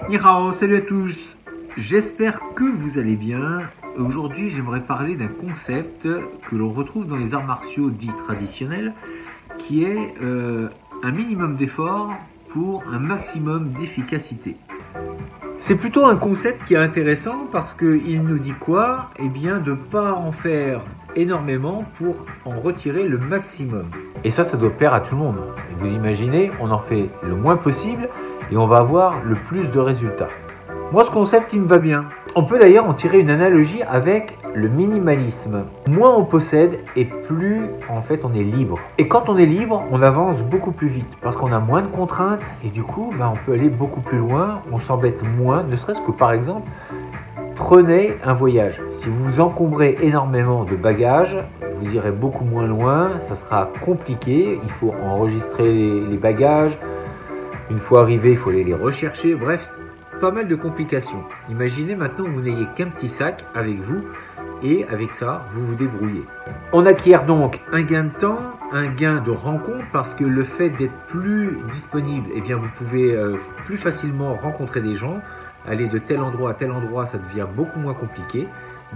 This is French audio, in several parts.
Ni hao, salut à tous, j'espère que vous allez bien. Aujourd'hui j'aimerais parler d'un concept que l'on retrouve dans les arts martiaux dits traditionnels, qui est un minimum d'effort pour un maximum d'efficacité. C'est plutôt un concept qui est intéressant parce qu'il nous dit quoi? Eh bien de ne pas en faire énormément pour en retirer le maximum. Et ça doit plaire à tout le monde. Et vous imaginez, on en fait le moins possible et on va avoir le plus de résultats. Moi, ce concept, il me va bien. On peut d'ailleurs en tirer une analogie avec le minimalisme. Moins on possède et plus, en fait, on est libre. Et quand on est libre, on avance beaucoup plus vite parce qu'on a moins de contraintes et du coup, on peut aller beaucoup plus loin, on s'embête moins, ne serait-ce que par exemple, prenez un voyage. Si vous vous encombrez énormément de bagages, vous irez beaucoup moins loin, ça sera compliqué, il faut enregistrer les bagages. Une fois arrivé, il faut aller les rechercher, bref, pas mal de complications. Imaginez maintenant que vous n'ayez qu'un petit sac avec vous et avec ça, vous vous débrouillez. On acquiert donc un gain de temps, un gain de rencontre parce que le fait d'être plus disponible, eh bien vous pouvez plus facilement rencontrer des gens, aller de tel endroit à tel endroit, ça devient beaucoup moins compliqué.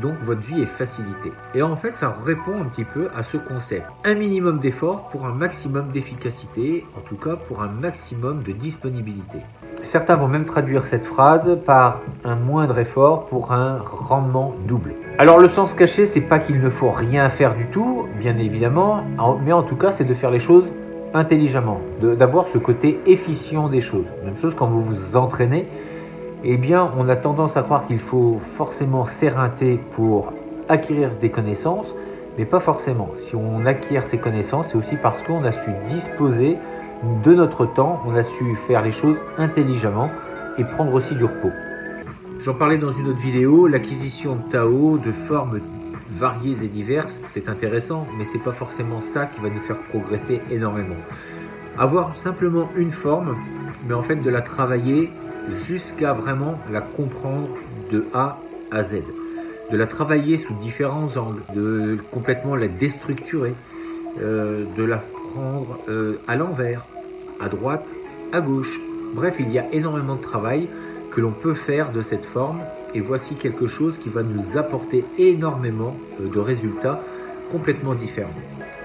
Donc votre vie est facilitée. Et en fait, ça répond un petit peu à ce concept. Un minimum d'effort pour un maximum d'efficacité, en tout cas pour un maximum de disponibilité. Certains vont même traduire cette phrase par un moindre effort pour un rendement double. Alors le sens caché, c'est pas qu'il ne faut rien faire du tout, bien évidemment, mais en tout cas, c'est de faire les choses intelligemment, d'avoir ce côté efficient des choses. Même chose quand vous vous entraînez. Eh bien, on a tendance à croire qu'il faut forcément s'éreinter pour acquérir des connaissances, mais pas forcément. Si on acquiert ces connaissances, c'est aussi parce qu'on a su disposer de notre temps, on a su faire les choses intelligemment et prendre aussi du repos. J'en parlais dans une autre vidéo, l'acquisition de Tao, de formes variées et diverses, c'est intéressant, mais c'est pas forcément ça qui va nous faire progresser énormément. Avoir simplement une forme, mais en fait de la travailler jusqu'à vraiment la comprendre de A à Z, de la travailler sous différents angles, de complètement la déstructurer, de la prendre à l'envers, à droite, à gauche. Bref, il y a énormément de travail que l'on peut faire de cette forme et voici quelque chose qui va nous apporter énormément de résultats complètement différents.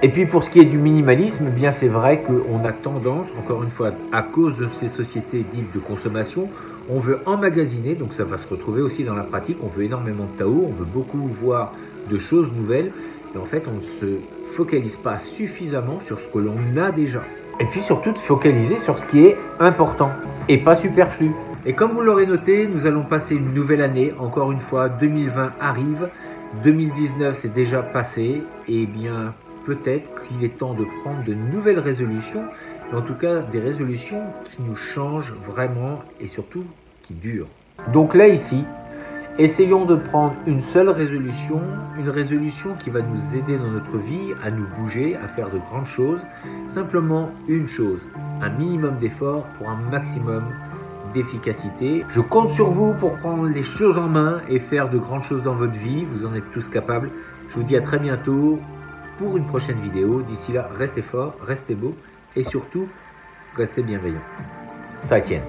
Et puis pour ce qui est du minimalisme, eh bien c'est vrai qu'on a tendance, encore une fois, à cause de ces sociétés dites de consommation, on veut emmagasiner, donc ça va se retrouver aussi dans la pratique, on veut énormément de Tao, on veut beaucoup voir de choses nouvelles, et en fait on ne se focalise pas suffisamment sur ce que l'on a déjà. Et puis surtout de focaliser sur ce qui est important et pas superflu. Et comme vous l'aurez noté, nous allons passer une nouvelle année, encore une fois, 2020 arrive, 2019 c'est déjà passé, et bien peut-être qu'il est temps de prendre de nouvelles résolutions, mais en tout cas des résolutions qui nous changent vraiment et surtout qui durent. Donc là ici, essayons de prendre une seule résolution, une résolution qui va nous aider dans notre vie à nous bouger, à faire de grandes choses. Simplement une chose, un minimum d'effort pour un maximum d'efficacité. Je compte sur vous pour prendre les choses en main et faire de grandes choses dans votre vie. Vous en êtes tous capables. Je vous dis à très bientôt pour une prochaine vidéo. D'ici là, restez forts, restez beaux et surtout, restez bienveillants. Ça tienne.